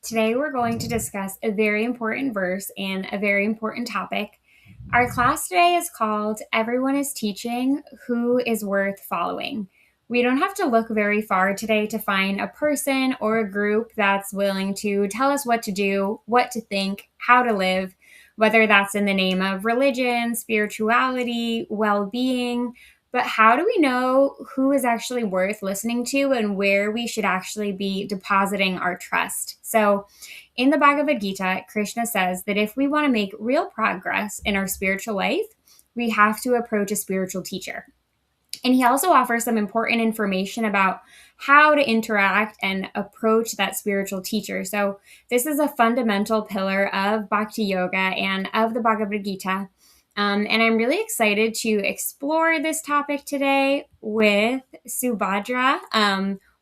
Today we're going to discuss a very important verse and a very important topic. Our class today is called Everyone is Teaching, Who is Worth Following? We don't have to look very far today to find a person or a group that's willing to tell us what to do, what to think, how to live, whether that's in the name of religion, spirituality, well being. But how do we know who is actually worth listening to and where we should actually be depositing our trust? So, in the Bhagavad Gita, Kṛṣṇa says that if we want to make real progress in our spiritual life, we have to approach a spiritual teacher. And he also offers some important information about how to interact and approach that spiritual teacher. So, this is a fundamental pillar of Bhakti Yoga and of the Bhagavad Gita. And I'm really excited to explore this topic today with Subhadra,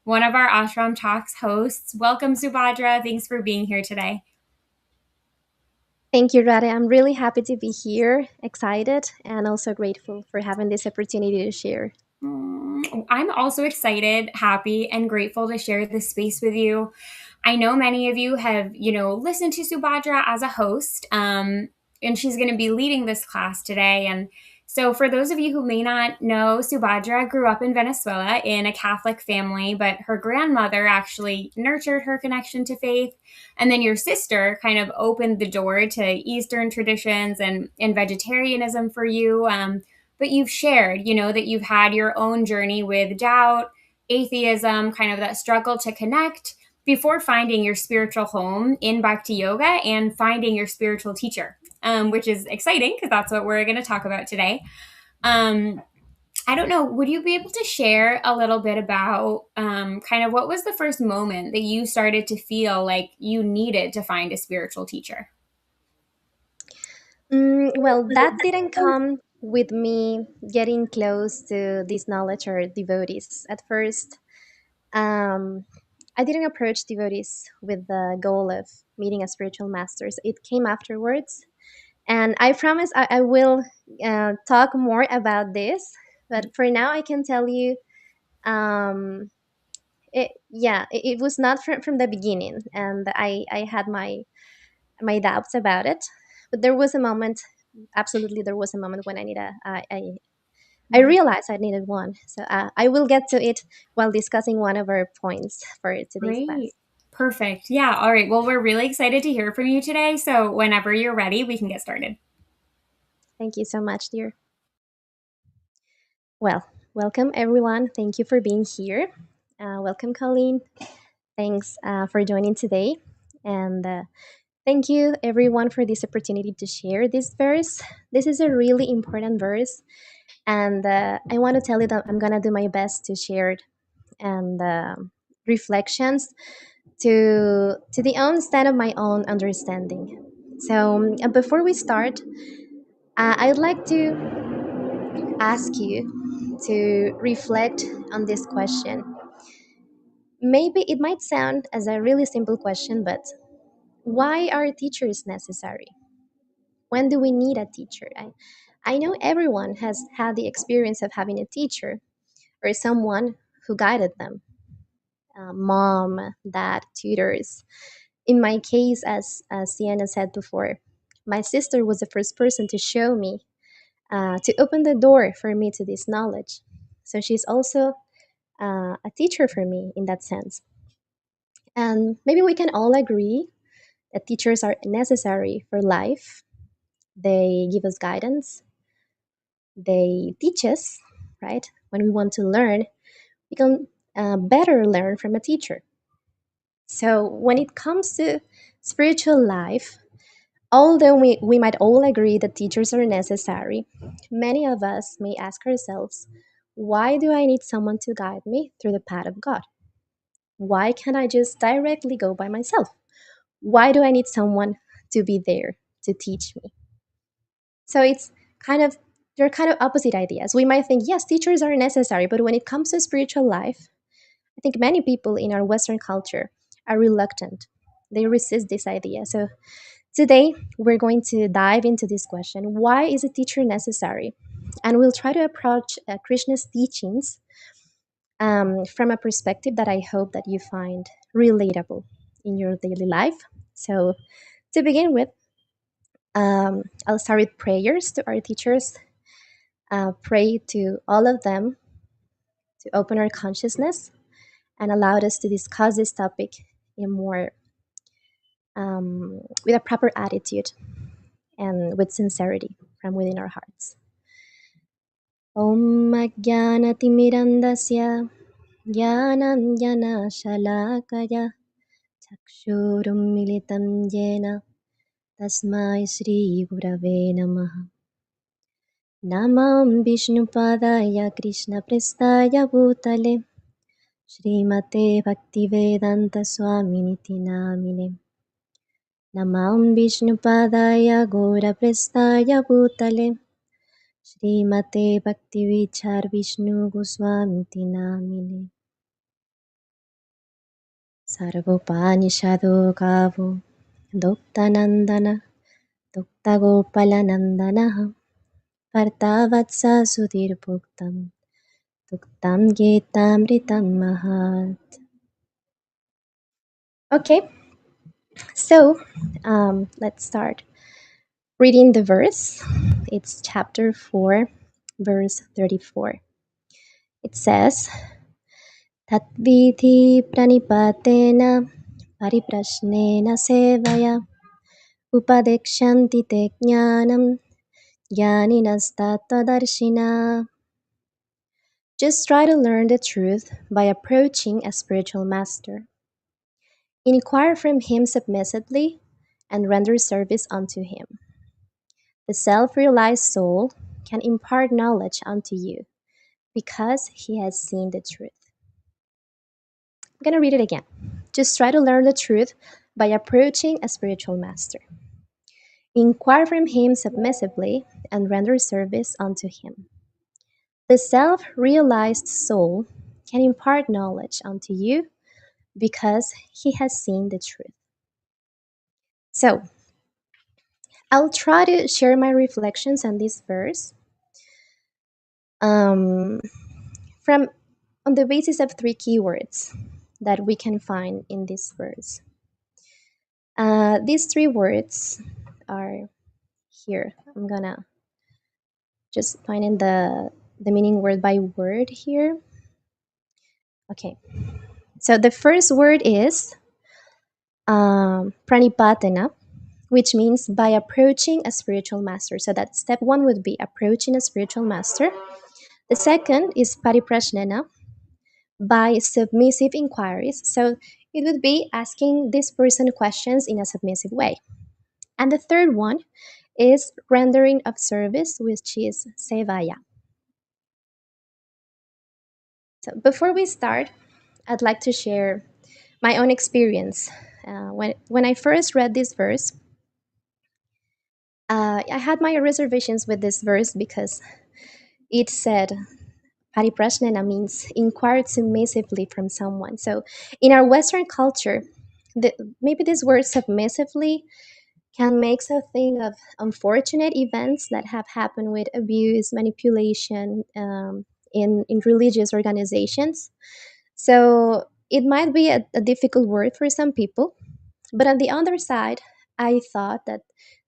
one of our Ashram Talks hosts. Welcome, Subhadra. Thanks for being here today. Thank you, Radha. I'm really happy to be here, excited, and also grateful for having this opportunity to share. I'm also excited, happy, and grateful to share this space with you. I know many of you have, listened to Subhadra as a host, and she's going to be leading this class today. And so, for those of you who may not know, Subhadra grew up in Venezuela in a Catholic family, but her grandmother actually nurtured her connection to faith. And then your sister kind of opened the door to Eastern traditions and vegetarianism for you. But you've shared, that you've had your own journey with doubt, atheism, kind of that struggle to connect before finding your spiritual home in Bhakti Yoga and finding your spiritual teacher, which is exciting because that's what we're going to talk about today. I don't know, would you be able to share a little bit about kind of what was the first moment that you started to feel like you needed to find a spiritual teacher? Well, that didn't come with me getting close to this knowledge or devotees. At first, I didn't approach devotees with the goal of meeting a spiritual masters. It came afterwards. And I promise I will talk more about this. But for now, I can tell you, it was not from the beginning. And I had my doubts about it. But there was a moment, absolutely, there was a moment when I realized I needed one. So I will get to it while discussing one of our points for today's class. Great. Perfect. Yeah. All right. Well, we're really excited to hear from you today. So, whenever you're ready, we can get started. Thank you so much, dear. Well, welcome everyone. Thank you for being here. Welcome, Colleen. Thanks for joining today. And thank you, everyone, for this opportunity to share this verse. This is a really important verse. And I want to tell you that I'm going to do my best to share it and reflections to the own stand of my own understanding. So before we start, I'd like to ask you to reflect on this question. Maybe it might sound as a really simple question, but why are teachers necessary? When do we need a teacher? I know everyone has had the experience of having a teacher or someone who guided them, mom, dad, tutors. In my case, as Sienna said before, my sister was the first person to show me, to open the door for me to this knowledge. So she's also a teacher for me in that sense. And maybe we can all agree that teachers are necessary for life. They give us guidance, they teach us, right? When we want to learn, we can better learn from a teacher. So when it comes to spiritual life, although we might all agree that teachers are necessary, many of us may ask ourselves, why do I need someone to guide me through the path of God? Why can't I just directly go by myself? Why do I need someone to be there to teach me? So they're kind of opposite ideas. We might think, yes, teachers are necessary, but when it comes to spiritual life, I think many people in our Western culture are reluctant. They resist this idea. So today, we're going to dive into this question: why is a teacher necessary? And we'll try to approach Krishna's teachings from a perspective that I hope that you find relatable in your daily life. So to begin with, I'll start with prayers to our teachers. Pray to all of them to open our consciousness and allowed us to discuss this topic in more with a proper attitude and with sincerity from within our hearts. Om Ajnanaतिमिरन्दस्य ज्ञानाञ्जनशलाकया चक्षुरुन्मिलितं येन तस्मै श्रीगुरवे नमः। नमः विष्णुपादाय कृष्णप्रेष्ठाय भूतले श्रीमते भक्तिवेदान्तस्वामिनिति नामिने। नमः विष्णुपादाय गौरप्रेष्ठाय भूतले श्रीमते भक्तिविचारविष्णुगोस्वामिति नामिने। सर्वोपनिषदो गावो दोक्तनन्दन दोक्तगोपालनन्दनः भर्तावत्स सुधीर्भुक्तं दुक्तं गीतामृतं महत्. Okay, so let's start reading the verse. It's chapter 4, verse 34. It says, Tatvidhi pranipatena pariprashnena sevaya upadekshanti te jnanam jnaninas-tattvadarshina. Just try to learn the truth by approaching a spiritual master. Inquire from him submissively and render service unto him. The self-realized soul can impart knowledge unto you because he has seen the truth. I'm going to read it again. Just try to learn the truth by approaching a spiritual master. Inquire from him submissively and render service unto him. The self-realized soul can impart knowledge unto you because he has seen the truth. So, I'll try to share my reflections on this verse from on the basis of 3 keywords that we can find in this verse. These 3 words are here. I'm gonna just find in the meaning word by word here. Okay, so the first word is pranipatena, which means by approaching a spiritual master. So that step 1 would be approaching a spiritual master. The second is pariprashnena, by submissive inquiries. So it would be asking this person questions in a submissive way. And the third one is rendering of service, which is sevaya. So before we start, I'd like to share my own experience. When I first read this verse, I had my reservations with this verse because it said pariprashnena means inquire submissively from someone. So in our Western culture, maybe this word submissively can make us think of unfortunate events that have happened with abuse, manipulation in religious organizations. So it might be a difficult word for some people. But on the other side, I thought that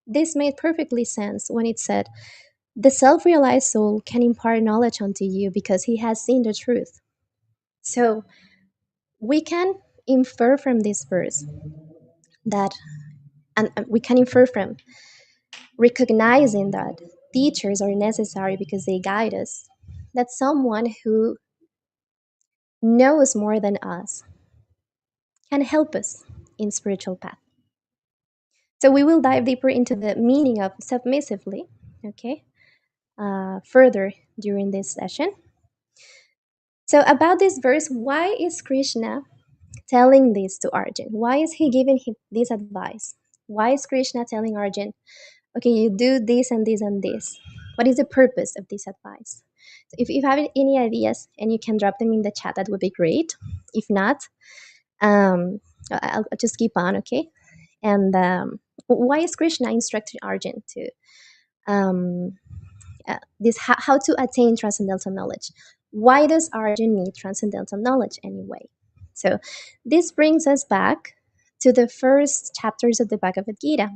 this made perfectly sense when it said, the self-realized soul can impart knowledge unto you because he has seen the truth. So we can infer from this verse that, and we can infer from recognizing that teachers are necessary because they guide us, that someone who knows more than us can help us in spiritual path. So we will dive deeper into the meaning of submissively, okay, further during this session. So about this verse, why is Kṛṣṇa telling this to Arjuna? Why is he giving him this advice? Why is Kṛṣṇa telling Arjuna, okay, you do this and this and this? What is the purpose of this advice? So if you have any ideas and you can drop them in the chat, that would be great. If not, I'll just keep on, okay? And why is Kṛṣṇa instructing Arjuna to this how to attain transcendental knowledge? Why does Arjuna need transcendental knowledge anyway? So this brings us back to the first chapters of the Bhagavad Gita.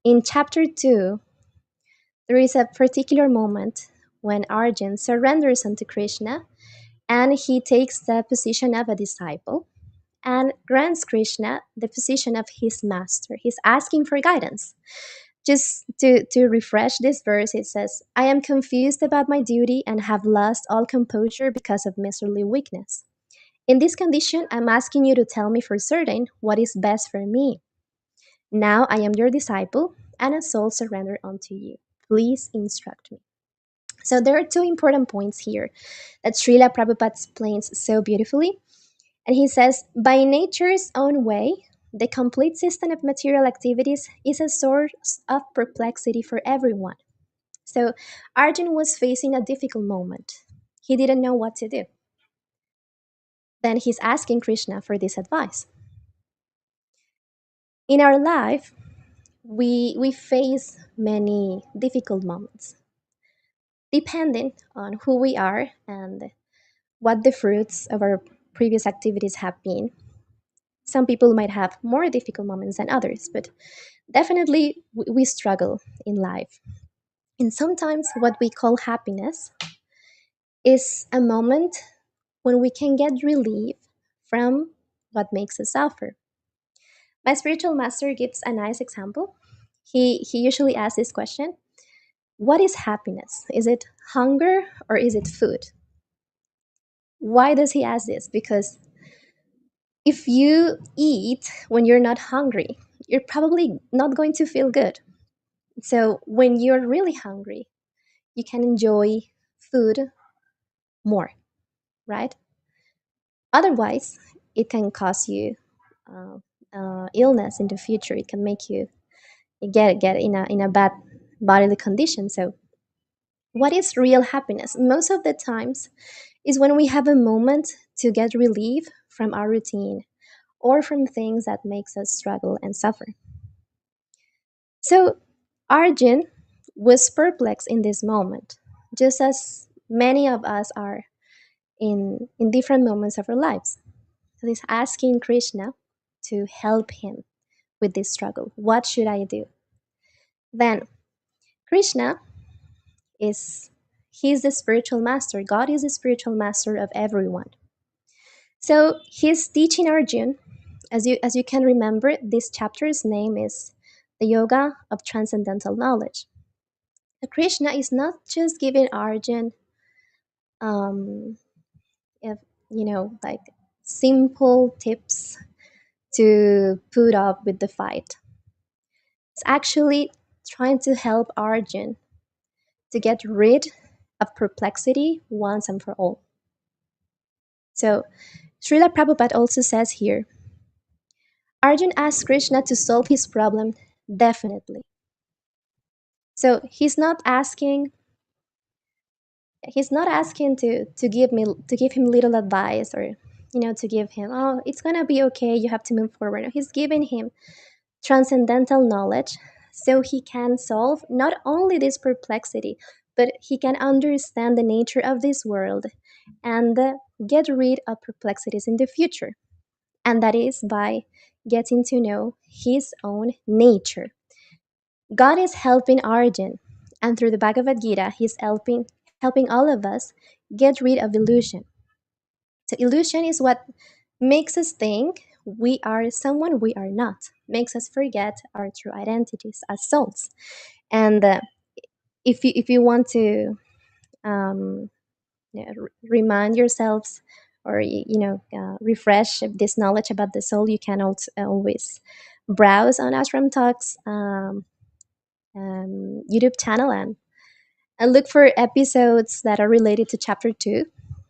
In chapter 2, there is a particular moment when Arjuna surrenders unto Krishna and he takes the position of a disciple and grants Krishna the position of his master. He's asking for guidance. Just to refresh this verse, it says, I am confused about my duty and have lost all composure because of miserly weakness. In this condition, I'm asking you to tell me for certain what is best for me. Now I am your disciple and a soul surrendered unto you. Please instruct me. So there are two important points here that Srila Prabhupada explains so beautifully. And he says, by nature's own way, the complete system of material activities is a source of perplexity for everyone. So Arjun was facing a difficult moment. He didn't know what to do. Then he's asking Krishna for this advice. In our life, we face many difficult moments, depending on who we are and what the fruits of our previous activities have been. Some people might have more difficult moments than others, but definitely we struggle in life. And sometimes what we call happiness is a moment when we can get relief from what makes us suffer. My spiritual master gives a nice example. He usually asks this question: what is happiness? Is it hunger or is it food? Why does he ask this? Because if you eat when you're not hungry, you're probably not going to feel good. So when you're really hungry, you can enjoy food more, right? Otherwise, it can cause you uh, illness in the future. It can make you get in a bad bodily condition. So, what is real happiness? Most of the times is when we have a moment to get relief from our routine or from things that makes us struggle and suffer. So, Arjun was perplexed in this moment, just as many of us are in different moments of our lives. So he's asking Krishna to help him with this struggle. What should I do? Then Krishna is he's the spiritual master. God is the spiritual master of everyone. So he's teaching Arjun, as you can remember, this chapter's name is the Yoga of Transcendental Knowledge. Krishna is not just giving Arjun um, if, like simple tips to put up with the fight. It's actually trying to help Arjun to get rid of perplexity once and for all. So, Srila Prabhupada also says here, Arjun asks Krishna to solve his problem definitely. So he's not asking to give him little advice, or to give him, oh, it's gonna be okay, you have to move forward. No, he's giving him transcendental knowledge so he can solve not only this perplexity, but he can understand the nature of this world and get rid of perplexities in the future. And that is by getting to know his own nature. God is helping Arjun, and through the Bhagavad Gita, he's helping all of us get rid of illusion. So illusion is what makes us think we are someone we are not, makes us forget our true identities as souls. And if you want to um, remind yourselves, or refresh this knowledge about the soul, you can also always browse on Ashram Talks YouTube channel and look for episodes that are related to chapter 2,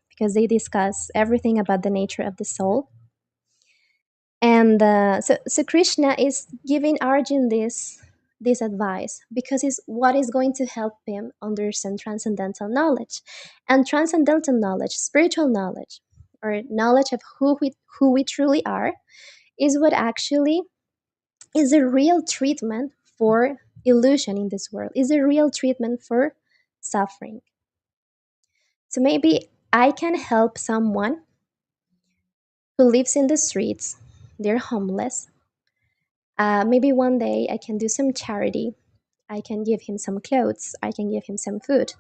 because they discuss everything about the nature of the soul. And so Krishna is giving Arjun this advice because it's what is going to help him understand transcendental knowledge. And transcendental knowledge, spiritual knowledge, or knowledge of who we truly are, is what actually is a real treatment for illusion in this world, is a real treatment for suffering. So maybe I can help someone who lives in the streets they're homeless. Maybe one day I can do some charity. I can give him some clothes. I can give him some food.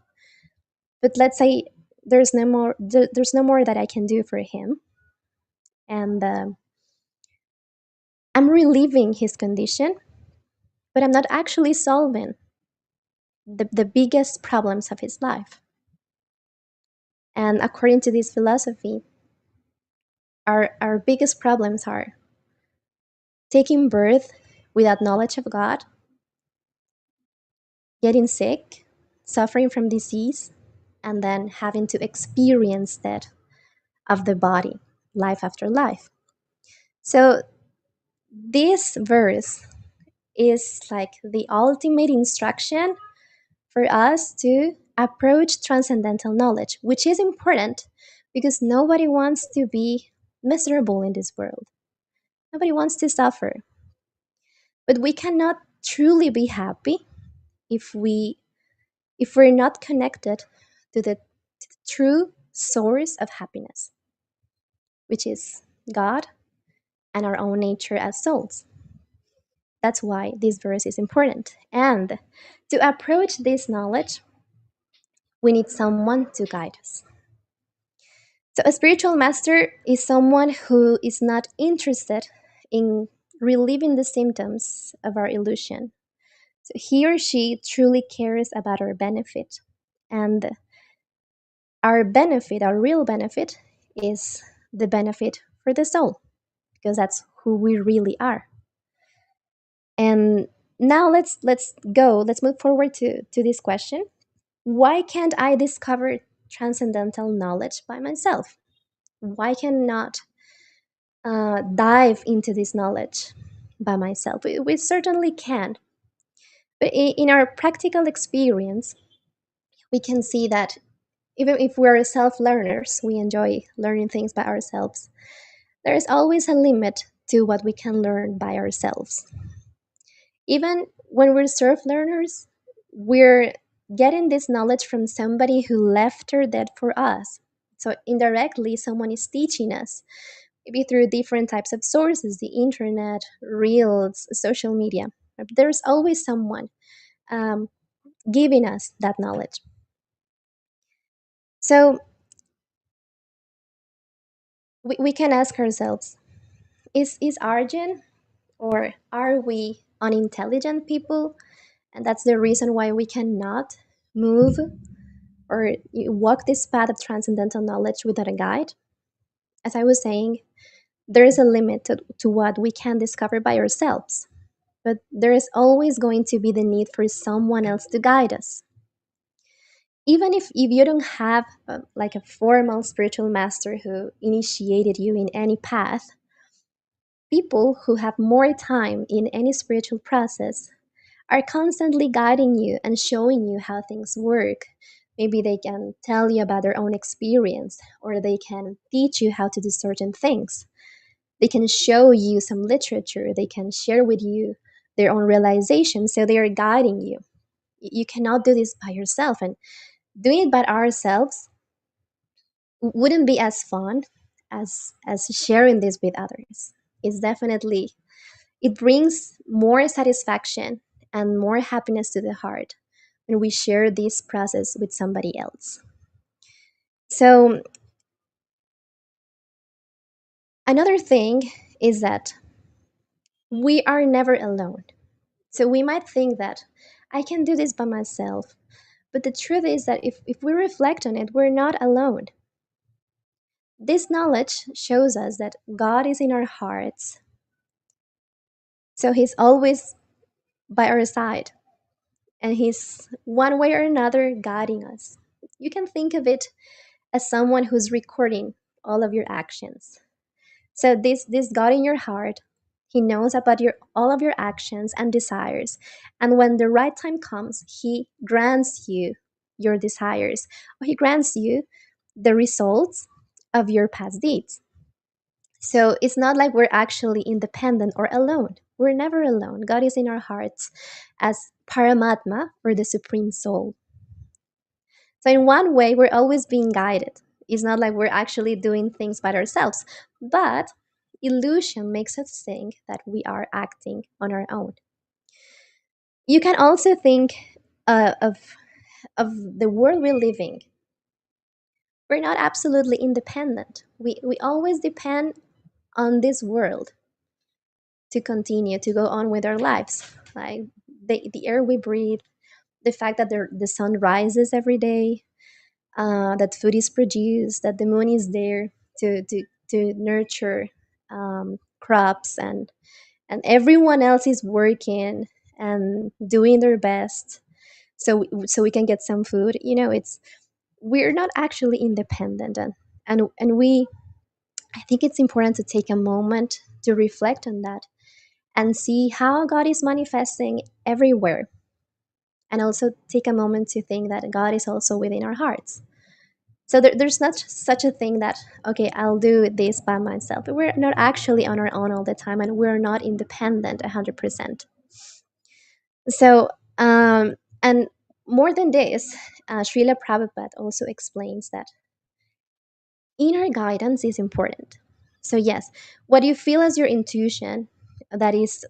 But let's say there's no more that I can do for him, and I'm relieving his condition, but I'm not actually solving the biggest problems of his life. And according to this philosophy, our biggest problems are taking birth without knowledge of God, getting sick, suffering from disease, and then having to experience death of the body, life after life. So this verse is like the ultimate instruction for us to approach transcendental knowledge, which is important because nobody wants to be miserable in this world. Nobody wants to suffer. But we cannot truly be happy if we're not connected to the true source of happiness, which is God and our own nature as souls. That's why this verse is important. And to approach this knowledge, we need someone to guide us. So, a spiritual master is someone who is not interested in relieving the symptoms of our illusion. So, he or she truly cares about our benefit. And our benefit, our real benefit, is the benefit for the soul, because that's who we really are. And now let's move forward to this question. Why can't I discover transcendental knowledge by myself? Why cannot dive into this knowledge by myself? We certainly can. But in our practical experience, we can see that even if we're self learners, we enjoy learning things by ourselves, there is always a limit to what we can learn by ourselves. Even when we're self learners, we're getting this knowledge from somebody who left her dead for us. So indirectly, someone is teaching us, maybe through different types of sources, the internet, reels, social media. There's always someone um, giving us that knowledge. So we can ask ourselves, is Arjun, or are we unintelligent people? And that's the reason why we cannot move or walk this path of transcendental knowledge without a guide. As I was saying, there is a limit to what we can discover by ourselves, but there is always going to be the need for someone else to guide us. Even if you don't have like a formal spiritual master who initiated you in any path, people who have more time in any spiritual process are constantly guiding you and showing you how things work. Maybe they can tell you about their own experience, or they can teach you how to do certain things. They can show you some literature, they can share with you their own realizations, so they are guiding you. You cannot do this by yourself, and doing it by ourselves wouldn't be as fun as sharing this with others. It's definitely, it brings more satisfaction and more happiness to the heart when we share this process with somebody else. So, another thing is that we are never alone. So, we might think that I can do this by myself, but the truth is that if we reflect on it, we're not alone. This knowledge shows us that God is in our hearts, so He's always by our side, and He's one way or another guiding us. You can think of it as someone who's recording all of your actions. So this God in your heart, He knows about your all of your actions and desires, and when the right time comes, He grants you your desires, or He grants you the results of your past deeds. So it's not like we're actually independent or alone. We're never alone. God is in our hearts as Paramatma, or the Supreme Soul. So, in one way, we're always being guided. It's not like we're actually doing things by ourselves. But illusion makes us think that we are acting on our own. You can also think of the world we're living. We're not absolutely independent. We always depend on this world to continue to go on with our lives. Like the air we breathe, the fact that the sun rises every day, that food is produced, that the moon is there to nurture crops, and everyone else is working and doing their best so we can get some food. It's we're not actually independent, and we I think it's important to take a moment to reflect on that and see how God is manifesting everywhere, and also take a moment to think that God is also within our hearts. So there's not such a thing that, okay, I'll do this by myself. We're not actually on our own all the time, and we're not independent 100%. So, and more than this, Srila Prabhupada also explains that inner guidance is important. So, yes, what you feel as your intuition, that is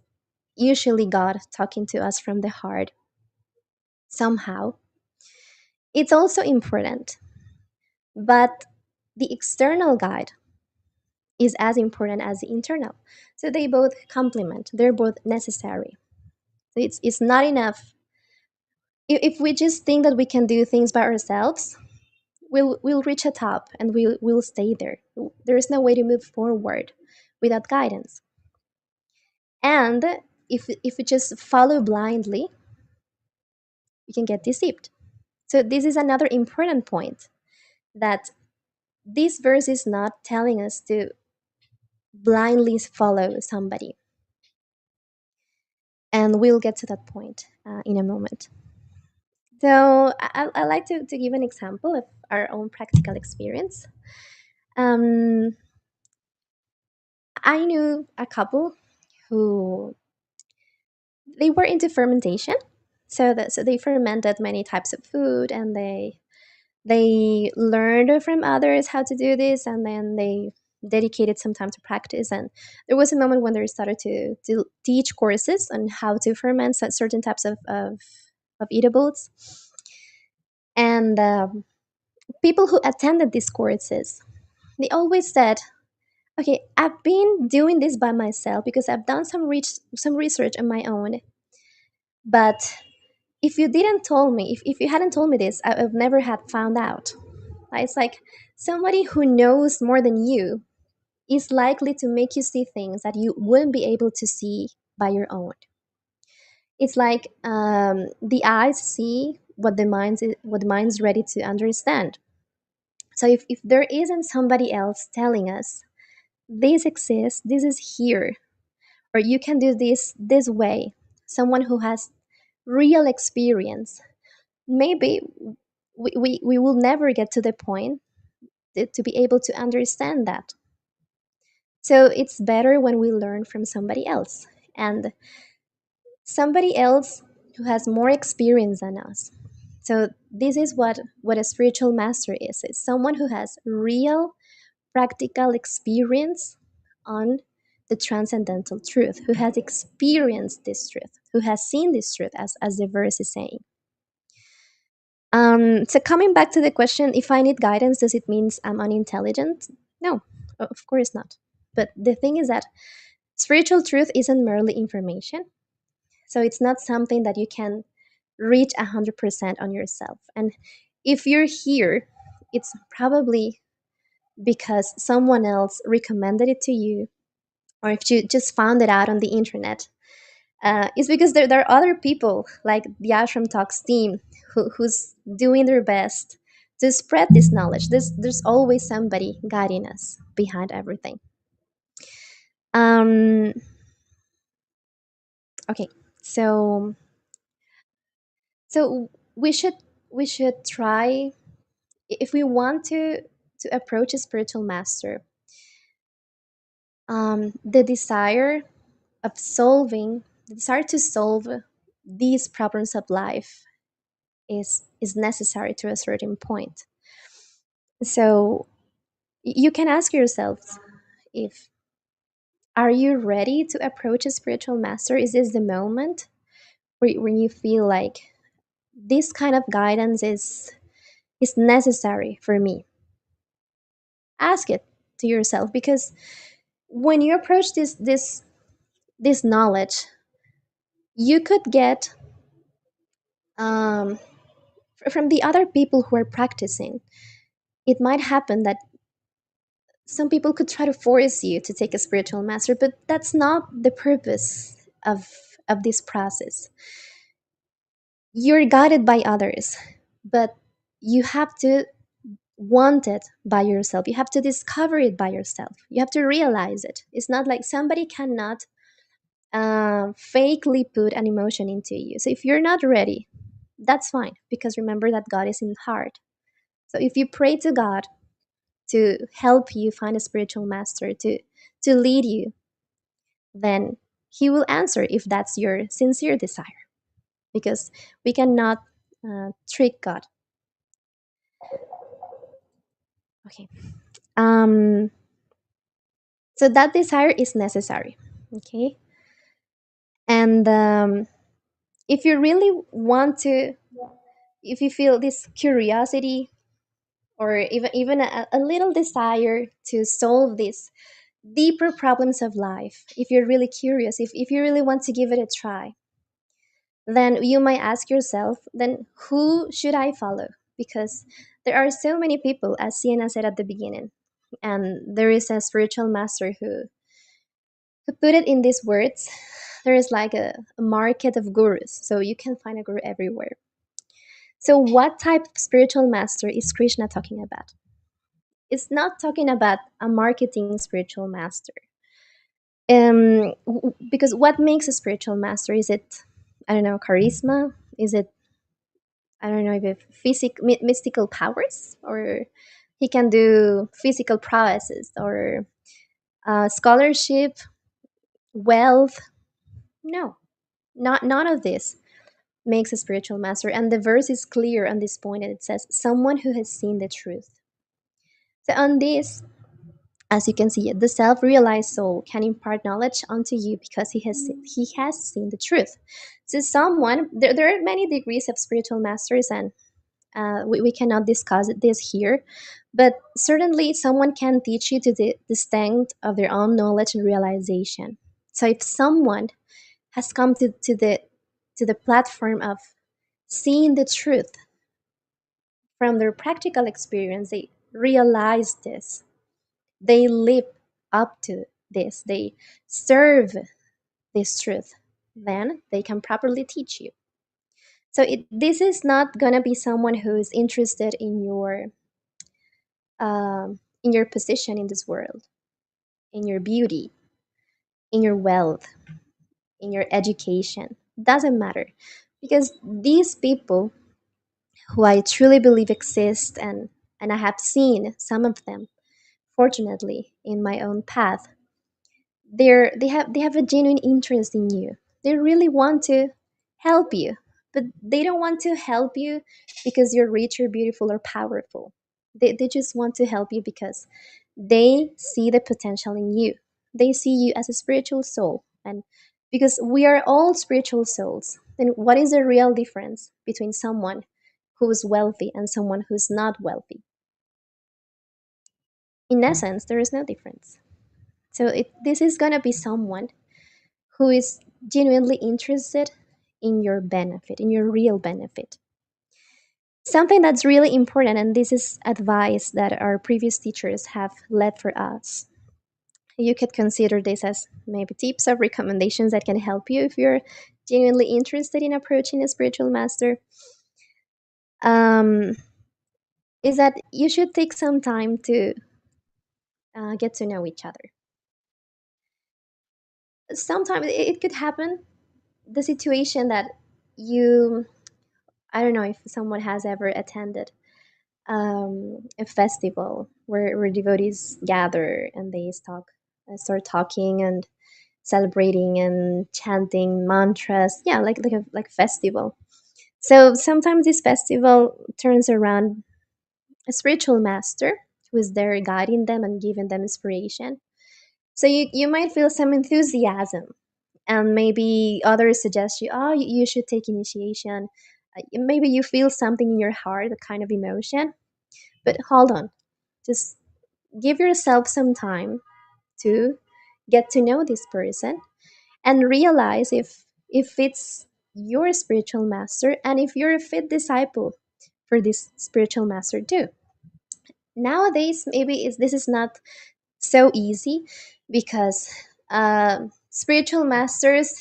usually God talking to us from the heart somehow, it's also important. But the external guide is as important as the internal. So they both complement, they're both necessary. So it's not enough. If we just think that we can do things by ourselves, we'll reach a top and we'll stay there. There is no way to move forward without guidance. And if we just follow blindly, we can get deceived. So this is another important point, that this verse is not telling us to blindly follow somebody. And we'll get to that point in a moment. So I like to give an example of our own practical experience. Um, I knew a couple who they were into fermentation, so they fermented many types of food, and they learned from others how to do this, and then they dedicated some time to practice. And there was a moment when they started to teach courses on how to ferment certain types of eatables. And people who attended these courses, they always said, okay, I've been doing this by myself because I've done some research on my own. But if you didn't told me, if you hadn't told me this, I've never had found out. It's like somebody who knows more than you is likely to make you see things that you wouldn't be able to see by your own. It's like the eyes see what the mind's ready to understand. So if there isn't somebody else telling us this exists, this is here, or you can do this way, someone who has real experience, maybe we will never get to the point to be able to understand that. So it's better when we learn from somebody else, and somebody else who has more experience than us. So this is what a spiritual master is. It's someone who has real practical experience on the transcendental truth, who has experienced this truth, who has seen this truth, as the verse is saying. So coming back to the question, if I need guidance, does it mean I'm unintelligent? No, of course not. But the thing is that spiritual truth isn't merely information. So it's not something that you can reach 100% on yourself. And if you're here, it's probably because someone else recommended it to you, or if you just found it out on the internet. It's because there are other people like the Ashram Talks team who's doing their best to spread this knowledge. There's always somebody guiding us behind everything. Um, okay, so we should try, if we want to approach a spiritual master. The desire to solve these problems of life is necessary to a certain point. So you can ask yourselves, if Are you ready to approach a spiritual master? Is this the moment when you feel like this kind of guidance is necessary for me? Ask it to yourself, because when you approach this knowledge, you could get um, from the other people who are practicing. It might happen that some people could try to force you to take a spiritual master, but that's not the purpose of this process. You're guided by others, but you have to want it by yourself. You have to discover it by yourself. You have to realize it. It's not like somebody cannot fakely put an emotion into you. So if you're not ready, that's fine, because remember that God is in the heart. So if you pray to God to help you find a spiritual master to lead you, then He will answer if that's your sincere desire, because we cannot trick God. Okay. Um, so that desire is necessary. Okay. And if you really want to, if you feel this curiosity, or even a little desire to solve these deeper problems of life, if you're really curious, if you really want to give it a try, then you might ask yourself, then who should I follow? Because there are so many people, as Sienna said at the beginning, and there is a spiritual master who put it in these words. There is like a market of gurus, so you can find a guru everywhere. So what type of spiritual master is Krishna talking about? It's not talking about a marketing spiritual master. Because what makes a spiritual master? Is it, I don't know, charisma? Is it, I don't know, if it mystical powers, or he can do physical prowesses, or scholarship, wealth? No, not none of this makes a spiritual master. And the verse is clear on this point, and it says, "Someone who has seen the truth." So on this, as you can see, the self-realized soul can impart knowledge unto you because he has seen the truth. So someone, there are many degrees of spiritual masters, and we cannot discuss this here, but certainly someone can teach you to the extent of their own knowledge and realization. So if someone has come to the platform of seeing the truth from their practical experience, they realize this, they live up to this, they serve this truth, then they can properly teach you. So this is not going to be someone who is interested in your position in this world, in your beauty, in your wealth, in your education. Doesn't matter, because these people who I truly believe exist, and I have seen some of them, fortunately, in my own path, they have a genuine interest in you. They really want to help you, but they don't want to help you because you're rich or beautiful or powerful. They just want to help you because they see the potential in you. They see you as a spiritual soul, and because we are all spiritual souls, then what is the real difference between someone who's wealthy and someone who's not wealthy? In essence, there is no difference. So this is going to be someone who is genuinely interested in your benefit, in your real benefit. Something that's really important, and this is advice that our previous teachers have led for us. You could consider this as maybe tips or recommendations that can help you if you're genuinely interested in approaching a spiritual master. Um, is that you should take some time to get to know each other. Sometimes it could happen, the situation that you, I don't know if someone has ever attended a festival where devotees gather and they start talking and celebrating and chanting mantras. Yeah, like festival. So sometimes this festival turns around a spiritual master who is there guiding them and giving them inspiration. So you might feel some enthusiasm, and maybe others suggest you, oh, you should take initiation. Maybe you feel something in your heart, a kind of emotion. But hold on, just give yourself some time to get to know this person and realize if it's your spiritual master and if you're a fit disciple for this spiritual master too. Nowadays, maybe this is not so easy because spiritual masters,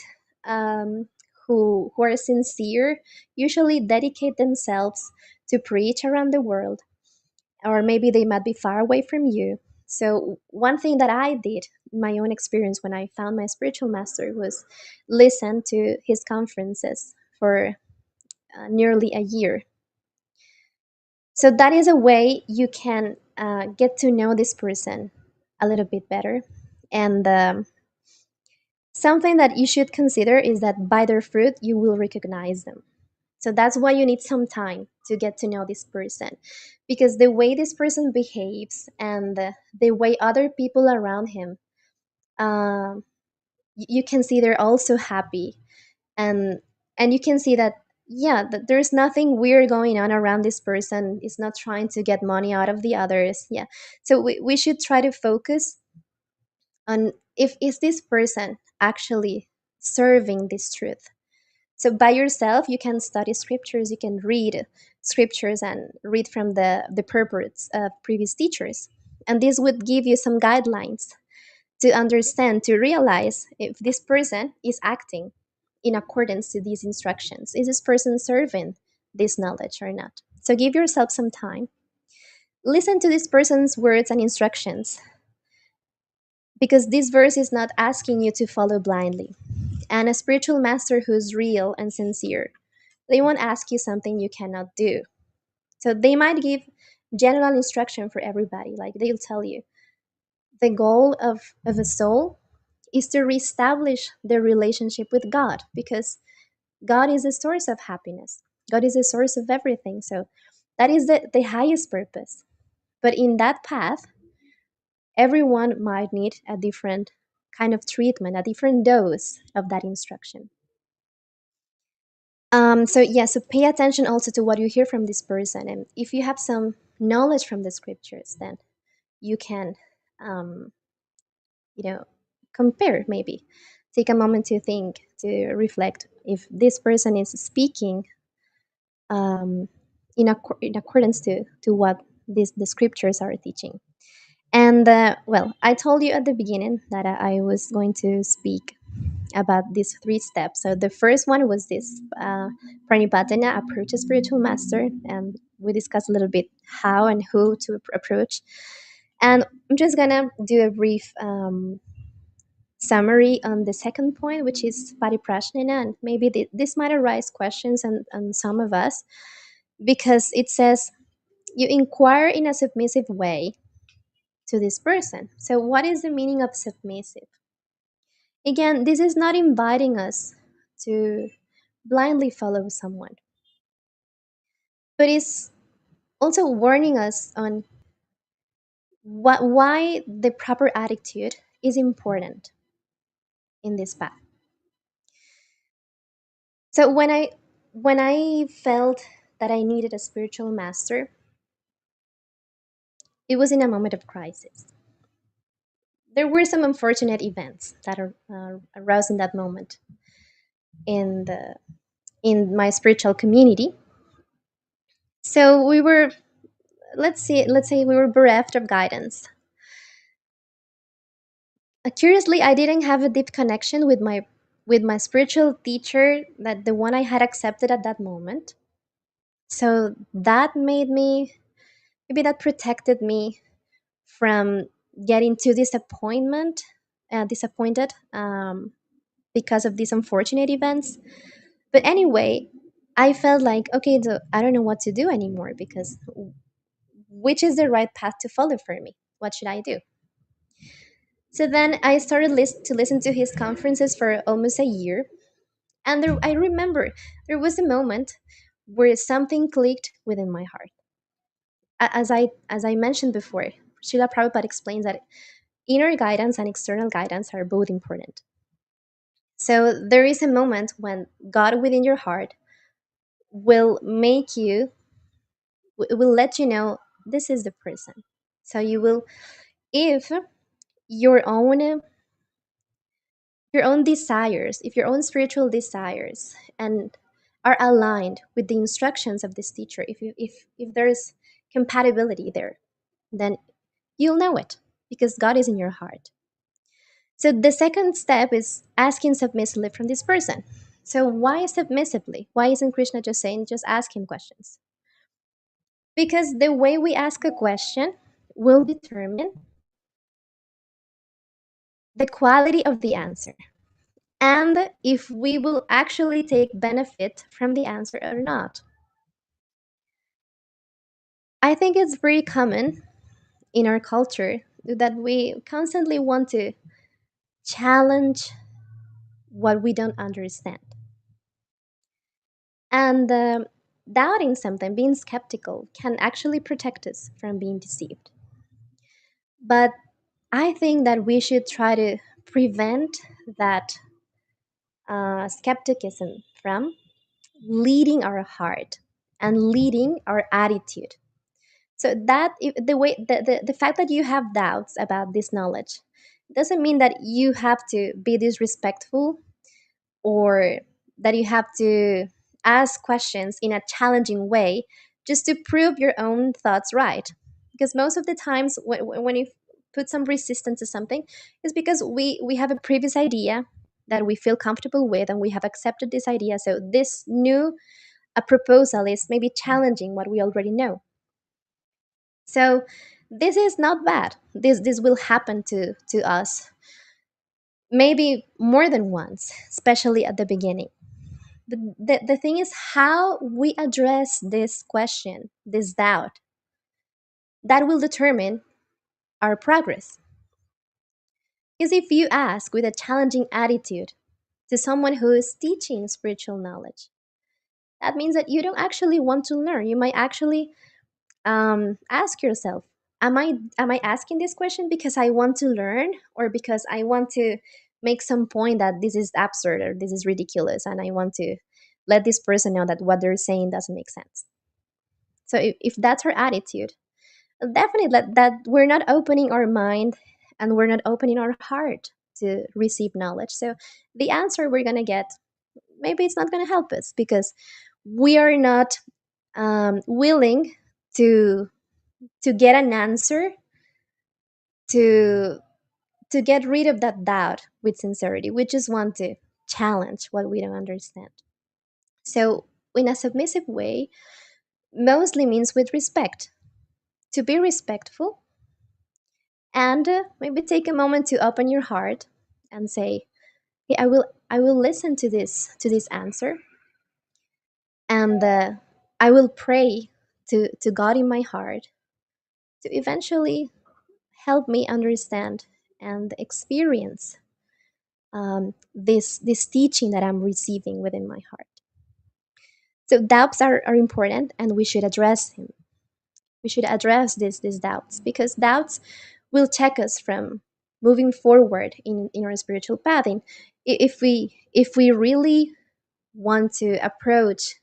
um, who are sincere, usually dedicate themselves to preach around the world, or maybe they might be far away from you. So one thing that I did, my own experience when I found my spiritual master, was listen to his conferences for nearly a year. So that is a way you can get to know this person a little bit better. And something that you should consider is that by their fruit, you will recognize them. So that's why you need some time to get to know this person. Because the way this person behaves and the way other people around him, um, you can see they're also happy. And you can see that, yeah, that there's nothing weird going on around this person. Is not trying to get money out of the others. Yeah. So we should try to focus on if is this person actually serving this truth. So by yourself you can study scriptures, you can read scriptures and read from the purports of previous teachers, and this would give you some guidelines to understand, to realize if this person is acting in accordance to these instructions. Is this person serving this knowledge or not? So give yourself some time, listen to this person's words and instructions, because this verse is not asking you to follow blindly. And a spiritual master who's real and sincere, they won't ask you something you cannot do. So they might give general instruction for everybody. Like they'll tell you the goal of a soul is to reestablish their relationship with God, because God is the source of happiness. God is the source of everything. So that is the highest purpose. But in that path, everyone might need a different kind of treatment, a different dose of that instruction. So yeah, so pay attention also to what you hear from this person, and if you have some knowledge from the scriptures, then you can, um, you know, compare. Maybe take a moment to think, to reflect if this person is speaking in accordance to what the scriptures are teaching. And well, I told you at the beginning that I was going to speak about these three steps. So the first one was this pranipatana, approach a spiritual master, and we discussed a little bit how and who to approach. And I'm just gonna do a brief summary on the second point, which is pariprashnana, and maybe this might arise questions on some of us, because it says you inquire in a submissive way to this person. So what is the meaning of submissive? Again, this is not inviting us to blindly follow someone, but it's also warning us on why the proper attitude is important in this path. So when I felt that I needed a spiritual master, it was in a moment of crisis. There were some unfortunate events that arose in that moment in the in my spiritual community. So we were, let's say we were bereft of guidance. Curiously, I didn't have a deep connection with my spiritual teacher, that the one I had accepted at that moment. So that made me, maybe that protected me from getting too disappointed because of these unfortunate events. But anyway, I felt like, okay, I don't know what to do anymore, because which is the right path to follow for me? What should I do? So then I started to listen to his conferences for almost a year. And I remember there was a moment where something clicked within my heart. As I mentioned before, Srila Prabhupada explains that Inner guidance and external guidance are both important. So there is a moment when God within your heart will make you, will let you know this is the person. So you will, if your own your own desires, if your own spiritual desires and are aligned with the instructions of this teacher, if there's compatibility there, then you'll know it because God is in your heart. So the second step is asking submissively from this person. So why submissively? Why isn't Krishna just saying just ask him questions? Because the way we ask a question will determine the quality of the answer and if we will actually take benefit from the answer or not. I think it's very common in our culture that we constantly want to challenge what we don't understand. And doubting something, being skeptical, can actually protect us from being deceived. But I think that we should try to prevent that skepticism from leading our heart and leading our attitude. So that the way the fact that you have doubts about this knowledge doesn't mean that you have to be disrespectful or that you have to ask questions in a challenging way just to prove your own thoughts right. Because most of the times when you put some resistance to something is because we have a previous idea that we feel comfortable with and we have accepted this idea, so this new a proposal is maybe challenging what we already know. So this is not bad. This will happen to us maybe more than once, especially at the beginning. The thing is how we address this question, this doubt, that will determine our progress. Because if you ask with a challenging attitude to someone who is teaching spiritual knowledge, that means that you don't actually want to learn. You might actually ask yourself, am I asking this question because I want to learn or because I want to make some point that this is absurd or this is ridiculous and I want to let this person know that what they're saying doesn't make sense. So if that's our attitude, definitely that we're not opening our mind and we're not opening our heart to receive knowledge. So the answer we're going to get, maybe it's not going to help us because we are not willing to get an answer to get rid of that doubt with sincerity. We just want to challenge what we don't understand. So in a submissive way mostly means with respect, to be respectful and maybe take a moment to open your heart and say, hey, I will listen to this answer, and I will pray to God in my heart to eventually help me understand and experience this teaching that I'm receiving within my heart. So doubts are important, and we should address him. We should address these doubts because doubts will check us from moving forward in our spiritual path. And if we really want to approach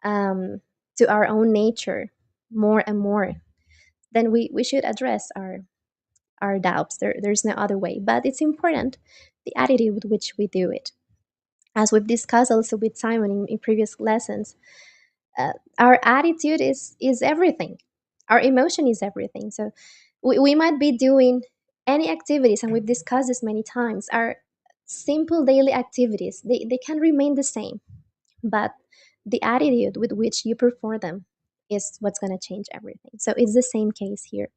to our own nature more and more, then we should address our doubts. There's no other way. But it's important the attitude with which we do it. As we've discussed also with Simon in previous lessons, our attitude is everything. Our emotion is everything. So we might be doing any activities, and we've discussed this many times. Our simple daily activities, they can remain the same, but the attitude with which you perform them is what's going to change everything. So it's the same case here.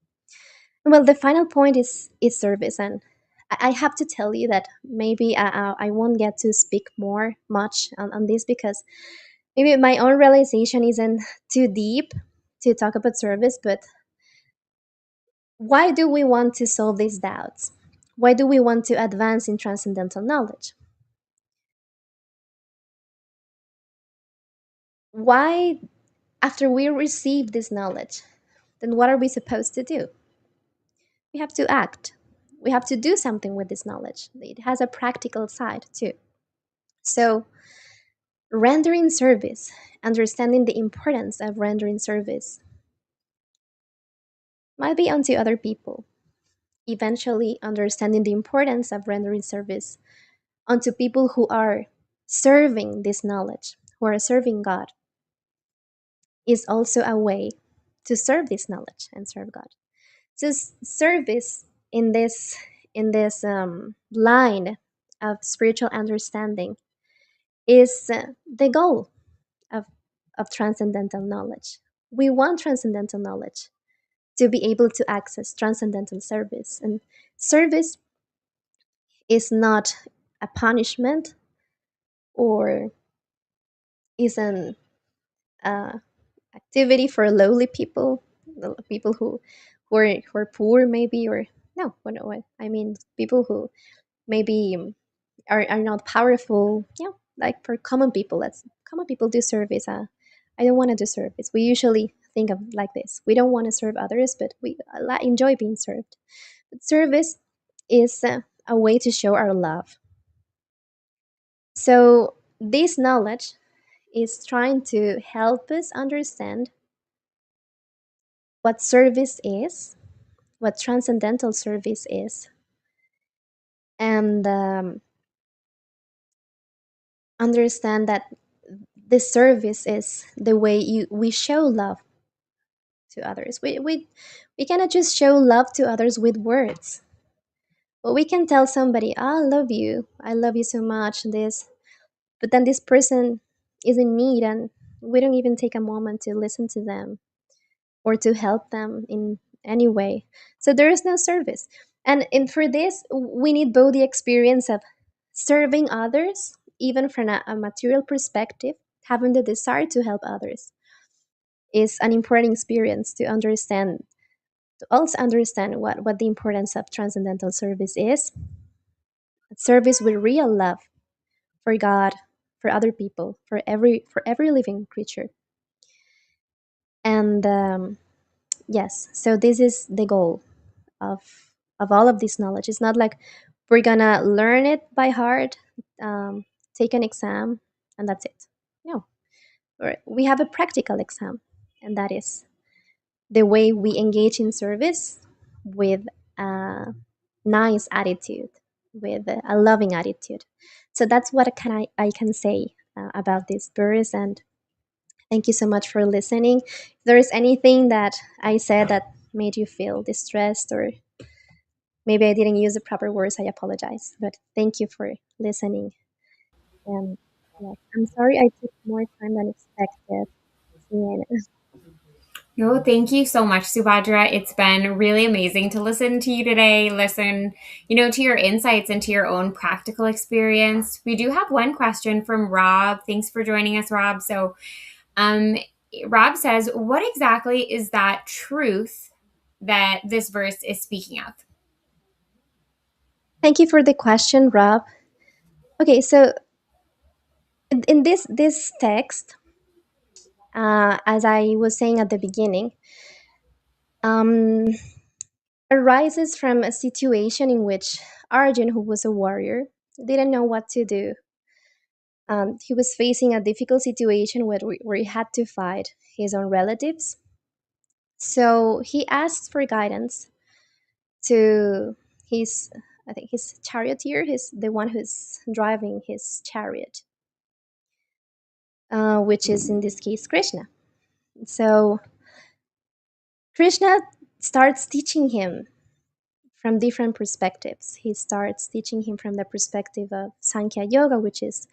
Well, the final point is service, and I have to tell you that maybe I won't get to speak more much on this because maybe my own realization isn't too deep to talk about service. But why do we want to solve these doubts? Why do we want to advance in transcendental knowledge? Why, after we receive this knowledge, then what are we supposed to do? We have to act. We have to do something with this knowledge. It has a practical side too. So, rendering service, understanding the importance of rendering service, might be unto other people. Eventually, understanding the importance of rendering service unto people who are serving this knowledge, who are serving God, is also a way to serve this knowledge and serve God. So service in this line of spiritual understanding is the goal of transcendental knowledge. We want transcendental knowledge to be able to access transcendental service, and service is not a punishment or is an activity for lowly people, people who are poor maybe, or no, what I mean, people who maybe are not powerful. Yeah, like for common people, let's common people do service. I don't want to do service. We usually think of like this. We don't want to serve others, but we enjoy being served. But service is a way to show our love. So this knowledge is trying to help us understand what service is, what transcendental service is, and understand that this service is the way we show love to others. We cannot just show love to others with words. But we can tell somebody, I love you so much, this, but then this person is in need and we don't even take a moment to listen to them or to help them in any way. So there is no service. And for this, we need both the experience of serving others, even from a material perspective, having the desire to help others is an important experience to understand, to also understand what the importance of transcendental service is. Service with real love for God, for other people, for every living creature. And yes, so this is the goal of all of this knowledge. It's not like we're gonna learn it by heart, take an exam, and that's it. No, we have a practical exam, and that is the way we engage in service with a nice attitude, with a loving attitude. So that's what I can say about this verse. And thank you so much for listening. If there is anything that I said that made you feel distressed, or maybe I didn't use the proper words, I apologize. But thank you for listening. And yes, I'm sorry I took more time than expected. And No, thank you so much, Subhadra. It's been really amazing to listen to you today, listen, to your insights into your own practical experience. We do have one question from Rob. Thanks for joining us, Rob. So, um, Rob says, what exactly is that truth that this verse is speaking of? thank you for the question, Rob. Okay, so in this text, as I was saying at the beginning, um, arises from a situation in which Arjuna, who was a warrior, didn't know what to do. He was facing a difficult situation where he had to fight his own relatives. So he asked for guidance to his, I think, his charioteer, his the one who's driving his chariot, which is in this case Krishna. So Krishna starts teaching him from different perspectives. He starts teaching him from the perspective of Sankhya Yoga, which is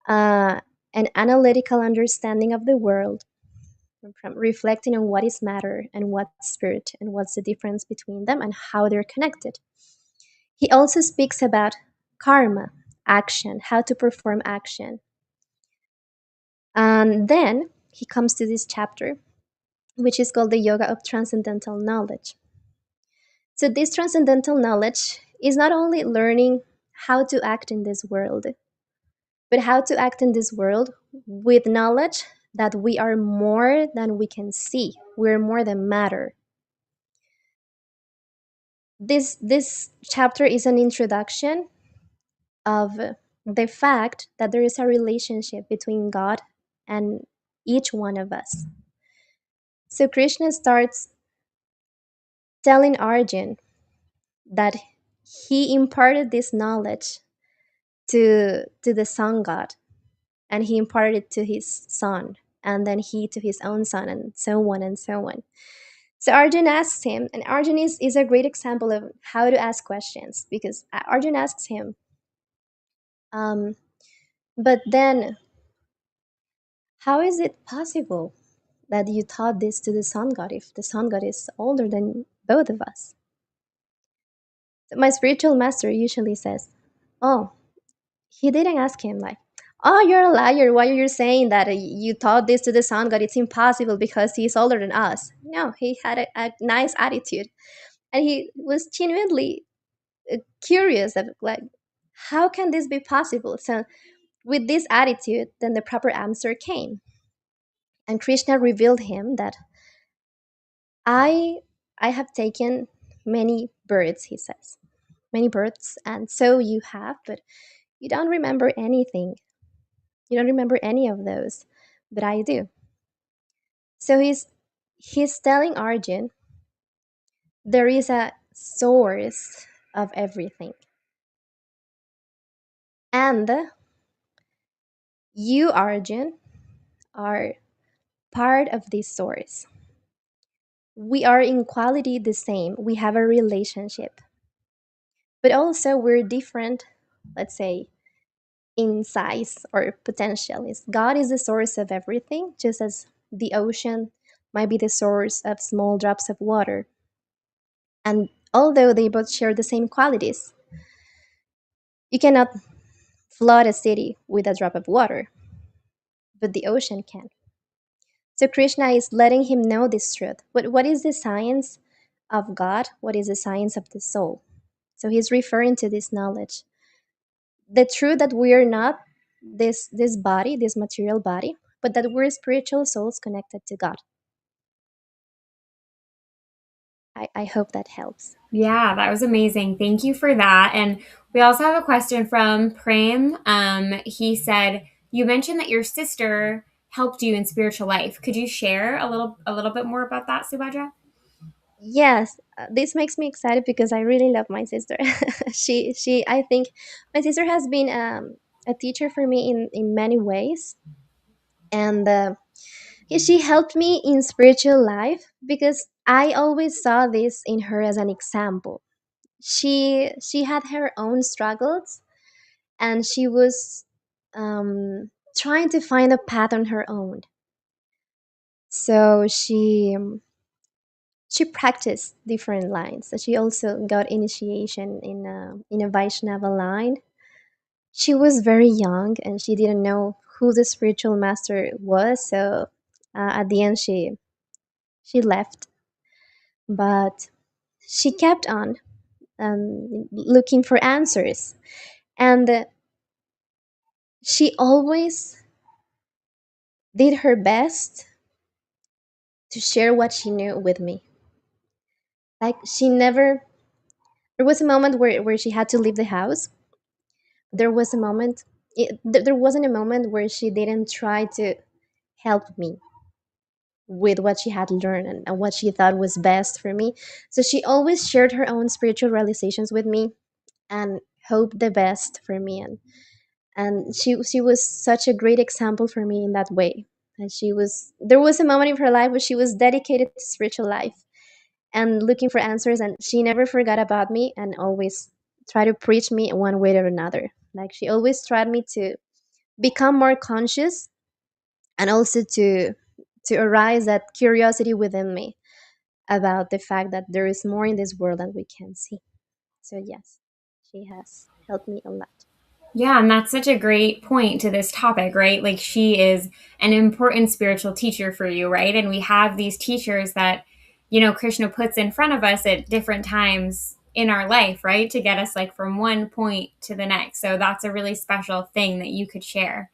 an analytical understanding of the world, from reflecting on what is matter and what's spirit and what's the difference between them and how they're connected. He also speaks about karma, action, how to perform action. And then he comes to this chapter, which is called the Yoga of Transcendental Knowledge. So, this transcendental knowledge is not only learning how to act in this world, but how to act in this world with knowledge that we are more than we can see. We're more than matter. This chapter is an introduction of the fact that there is a relationship between God and each one of us. So Krishna starts telling Arjun that he imparted this knowledge to the sun god, and he imparted it to his son, and then he to his own son, and so on and so on. So Arjun asks him, and Arjun is a great example of how to ask questions, because Arjun asks him, um, but then how is it possible that you taught this to the sun god if the sun god is older than both of us? So my spiritual master usually says, oh, he didn't ask him like, oh, you're a liar, why are you saying that you taught this to the sun god, it's impossible because he's older than us. No, he had a nice attitude, and he was genuinely curious of like, how can this be possible? So with this attitude, then the proper answer came, and Krishna revealed him that i I have taken many birds, he says, many birds, and so you have, but you don't remember anything. You don't remember any of those, but I do. So he's telling Arjun there is a source of everything, and you, Arjun, are part of this source. We are in quality the same. We have a relationship, but also we're different. Let's say in size or potential. Is God is the source of everything, just as the ocean might be the source of small drops of water. And although they both share the same qualities, you cannot flood a city with a drop of water, but the ocean can. So Krishna is letting him know this truth. But what is the science of God? What is the science of the soul? So he's referring to this knowledge. The truth that we are not this body, this material body, but that we're spiritual souls connected to God. I hope that helps. Yeah, that was amazing. Thank you for that. And we also have a question from Prem. He said, "You mentioned that your sister helped you in spiritual life. Could you share a little bit more about that, Subhadra?" Yes, this makes me excited because I really love my sister. She I think my sister has been a teacher for me in many ways, and she helped me in spiritual life because I always saw this in her as an example. She had her own struggles, and she was trying to find a path on her own. So she practiced different lines. So she also got initiation in a Vaishnava line. She was very young and she didn't know who the spiritual master was. So at the end, she left, but she kept on looking for answers, and she always did her best to share what she knew with me. Like she never. There was a moment where she had to leave the house. There was a moment, there wasn't a moment where she didn't try to help me with what she had learned, and what she thought was best for me. So she always shared her own spiritual realizations with me and hoped the best for me, and she was such a great example for me in that way. And she was there was a moment in her life where she was dedicated to spiritual life and looking for answers, and she never forgot about me and always tried to preach me in one way or another. Like she always tried me to become more conscious, and also to arise that curiosity within me about the fact that there is more in this world than we can see. So yes, she has helped me a lot. Yeah, and that's such a great point to this topic, right? Like she is an important spiritual teacher for you, right? And we have these teachers that, Krishna puts in front of us at different times in our life, right? To get us like from one point to the next. So that's a really special thing that you could share.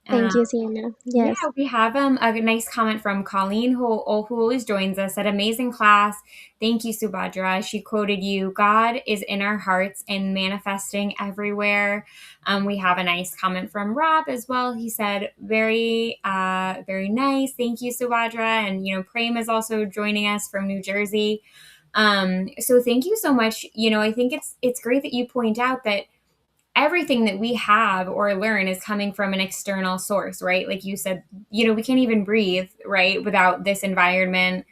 Uh, Thank you, Sienna. yeah, Yes. we have a nice comment from Colleen, who always joins us. Said, amazing class. Thank you, Subhadra. She quoted you. God is in our hearts and manifesting everywhere. We have a nice comment from Rob as well. He said, very nice. Thank you, Subhadra. And Prem is also joining us from New Jersey. So thank you so much. I think it's great that you point out that everything that we have or learn is coming from an external source, right? Like you said, we can't even breathe, right, without this environment,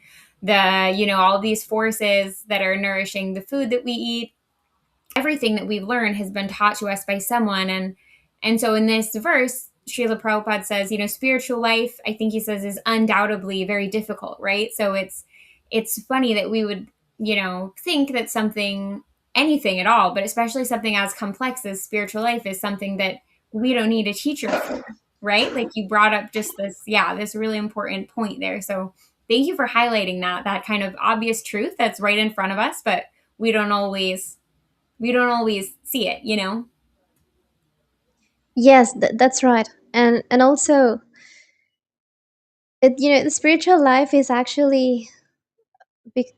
all these forces that are nourishing the food that we eat. Everything that we've learned has been taught to us by someone. And so in this verse, Srila Prabhupada says, spiritual life, I think he says, is undoubtedly very difficult, right? So it's funny that we would, think that something, anything at all, but especially something as complex as spiritual life, is something that we don't need a teacher for, right? Like you brought up just this really important point there. So thank you for highlighting that kind of obvious truth that's right in front of us, but we don't always see it. Yes, that's right. And also, the spiritual life is actually. Bec-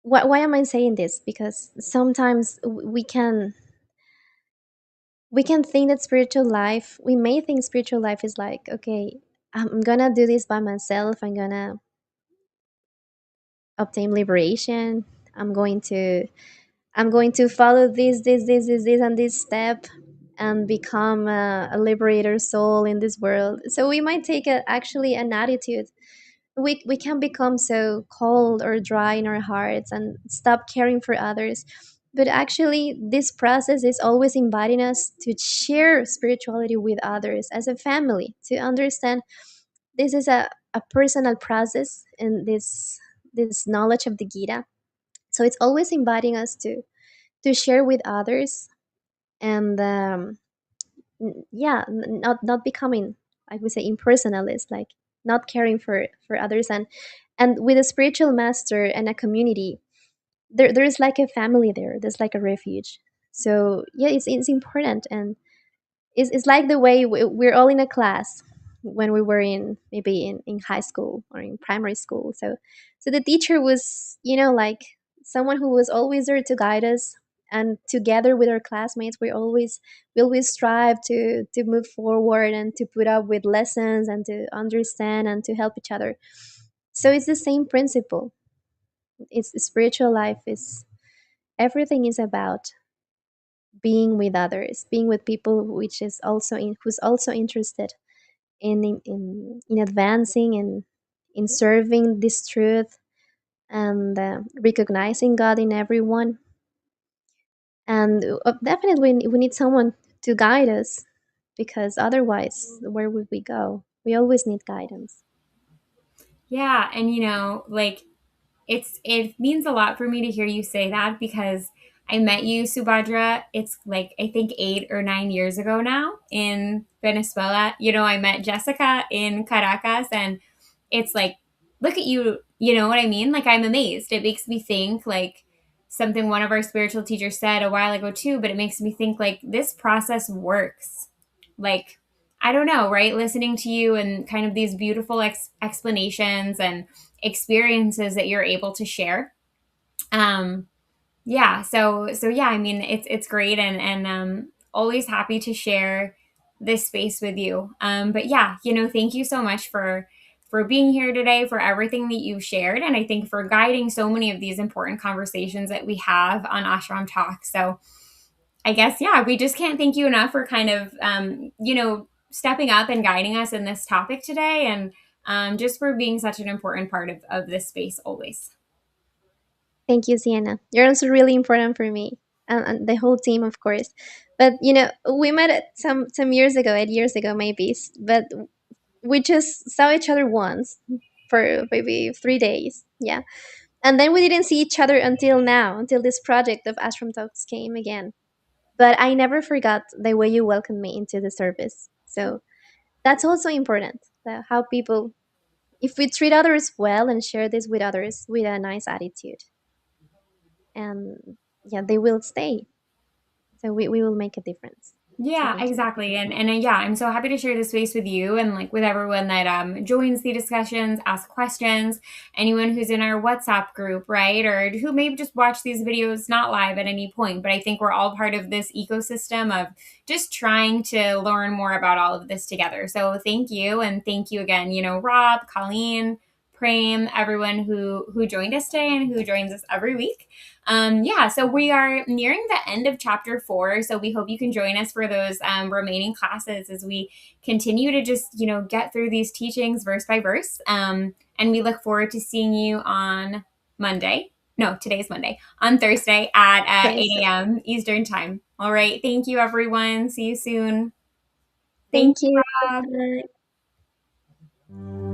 why am I saying this? Because sometimes we can think that spiritual life. We may think spiritual life is like, okay, I'm gonna do this by myself. I'm gonna obtain liberation. I'm going to I'm going to follow this, and this step, and become a liberator soul in this world. So we might take actually an attitude. We can become so cold or dry in our hearts and stop caring for others. But actually, this process is always inviting us to share spirituality with others as a family, to understand this is a personal process in this knowledge of the Gita. So it's always inviting us to share with others, and not becoming, like we say, impersonalist, like not caring for others, and with a spiritual master and a community, there's like a family there, there's like a refuge. So yeah, it's important, and it's like the way we're all in a class when we were in, maybe in high school or in primary school. So the teacher was, like someone who was always there to guide us, and together with our classmates, we always strive to move forward and to put up with lessons and to understand and to help each other. So it's the same principle. It's spiritual life is everything is about being with others, being with people which is also who's also interested in advancing and in serving this truth, and recognizing God in everyone. And definitely we need someone to guide us, because otherwise, where would we go? We always need guidance. Yeah, and like it means a lot for me to hear you say that, because I met you, Subhadra. It's like I think 8 or 9 years ago now in Venezuela. I met Jessica in Caracas, and it's like, look at you. You know what I mean? Like I'm amazed. It makes me think like something one of our spiritual teachers said a while ago too, but it makes me think like this process works. Like I don't know, right? Listening to you and kind of these beautiful explanations and experiences that you're able to share. Um, yeah, so yeah, I mean it's great, and always happy to share this space with you. But yeah, thank you so much for being here today, for everything that you've shared, and I think for guiding so many of these important conversations that we have on Ashram Talk. So I guess, yeah, we just can't thank you enough for kind of, stepping up and guiding us in this topic today, and just for being such an important part of this space always. Thank you, Sienna. You're also really important for me, and the whole team, of course. But we met some years ago, 8 years ago, maybe. But we just saw each other once for maybe 3 days. Yeah. And then we didn't see each other until now, until this project of Ashram Talks came again. But I never forgot the way you welcomed me into the service. So that's also important. How people, if we treat others well and share this with others with a nice attitude, and yeah, they will stay. So we will make a difference. Yeah, exactly. And yeah, I'm so happy to share this space with you and like with everyone that joins the discussions, asks questions, anyone who's in our WhatsApp group, right? Or who maybe just watch these videos not live at any point. But I think we're all part of this ecosystem of just trying to learn more about all of this together. So thank you, and thank you again, Rob, Colleen, Prem, everyone who joined us today and who joins us every week. Yeah, so we are nearing the end of chapter 4. So we hope you can join us for those remaining classes as we continue to just, get through these teachings verse by verse. And we look forward to seeing you on Monday. No, today's Monday. On Thursday at Thursday. 8 a.m. Eastern Time. All right. Thank you, everyone. See you soon. Thank Thank you, you. Rob. Bye.